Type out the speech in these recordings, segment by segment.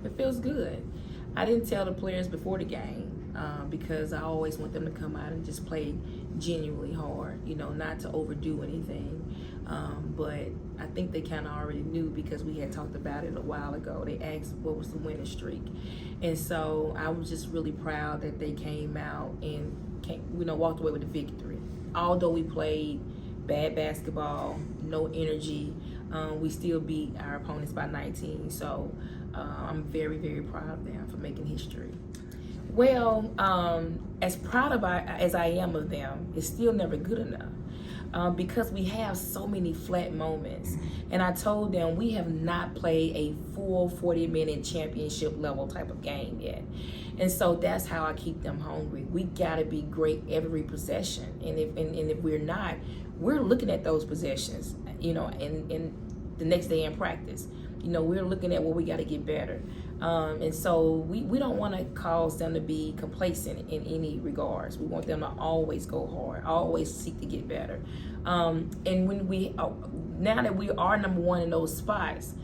It feels good. I didn't tell the players before the game because I always want them to come out and just play genuinely hard, not to overdo anything. But I think they kind of already knew because we had talked about it a while ago. They asked what was the winning streak. And so I was just really proud that they came out and walked away with the victory. Although we played bad basketball, no energy, we still beat our opponents by 19. So I'm very, very proud of them for making history. Well, as proud as I am of them, it's still never good enough because we have so many flat moments. And I told them we have not played a full 40-minute championship level type of game yet. And so that's how I keep them hungry. We gotta be great every possession. And if we're not, we're looking at those possessions, and the next day in practice. We're looking at where we got to get better. And so we don't want to cause them to be complacent in any regards. We want them to always go hard, always seek to get better. And when now that we are number one in those spots,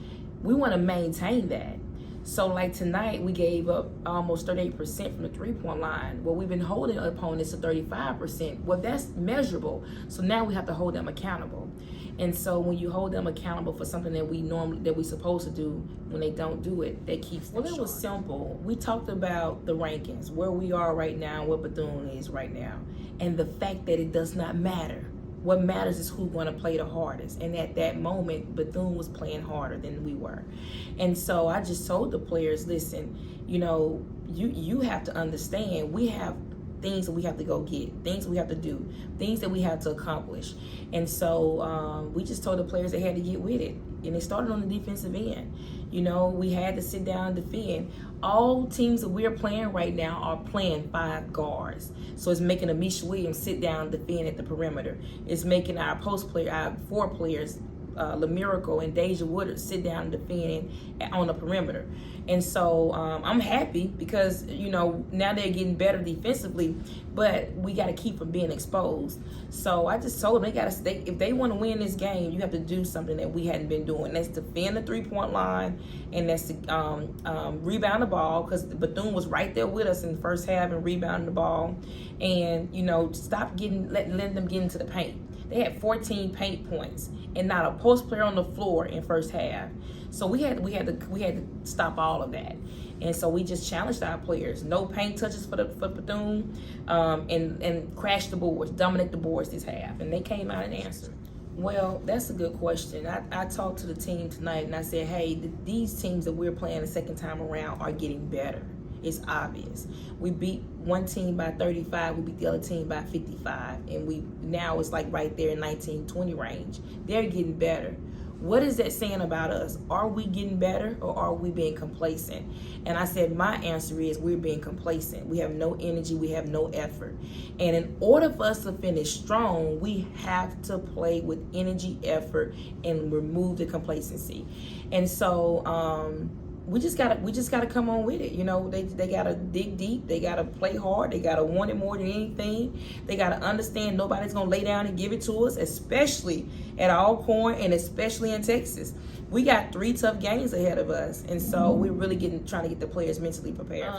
we want to maintain that. So like tonight, we gave up almost 38% from the three-point line. Well, we've been holding opponents to 35%. Well, that's measurable. So now we have to hold them accountable. And so when you hold them accountable for something that we're supposed to do, when they don't do it, that keeps them short. It was simple. We talked about the rankings, where we are right now, where Bethune is right now, and the fact that it does not matter. What matters is who's going to play the hardest. And at that moment, Bethune was playing harder than we were. And so I just told the players, listen, you have to understand, we have things that we have to go get, things we have to do, things that we have to accomplish. And so we just told the players they had to get with it. And it started on the defensive end. We had to sit down and defend. All teams that we're playing right now are playing 5 guards. So it's making Amisha Williams sit down and defend at the perimeter. It's making our post player, our 4 players, LaMiracle and Deja Woodard, sit down and defend on the perimeter. And so I'm happy because, now they're getting better defensively, but we got to keep from being exposed. So I just told them if they want to win this game, you have to do something that we hadn't been doing. That's defend the three-point line, and that's to rebound the ball, because Bethune was right there with us in the first half and rebounding the ball, and stop letting them get into the paint. They had 14 paint points and not a post player on the floor in first half. So we had to stop all of that. And so we just challenged our players. No paint touches for Bethune, and crash the boards, dominate the boards this half. And they came out and answered. Well, that's a good question. I talked to the team tonight and I said, hey, these teams that we're playing the second time around are getting better. It's obvious. We beat one team by 35, we beat the other team by 55, and now it's like right there in 19-20 range. They're getting better. What is that saying about us? Are we getting better or are we being complacent? And I said my answer is we're being complacent. We have no energy, we have no effort. And in order for us to finish strong, we have to play with energy, effort, and remove the complacency. And so we just gotta come on with it. They gotta dig deep, they gotta play hard, they gotta want it more than anything. They gotta understand nobody's gonna lay down and give it to us, especially at Alcorn and especially in Texas. We got 3 tough games ahead of us, and so we're really trying to get the players mentally prepared.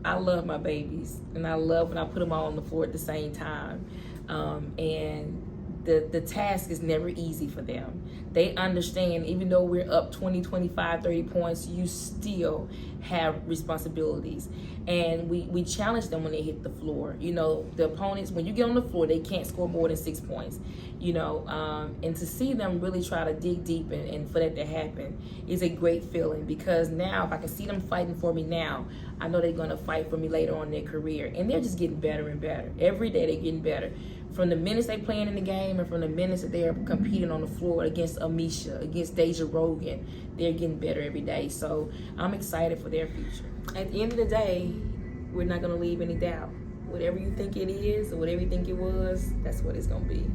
I love my babies, and I love when I put them all on the floor at the same time. And the task is never easy for them. They understand, even though we're up 20, 25, 30 points, you still have responsibilities. And we challenge them when they hit the floor. The opponents, when you get on the floor, they can't score more than 6 points. And to see them really try to dig deep and for that to happen is a great feeling, because now if I can see them fighting for me now, I know they're going to fight for me later on in their career. And they're just getting better and better. Every day they're getting better. From the minutes they playing in the game and from the minutes that they're competing on the floor against Amisha, against Deja Rogan, they're getting better every day. So I'm excited for their future. At the end of the day, we're not going to leave any doubt. Whatever you think it is or whatever you think it was, that's what it's going to be.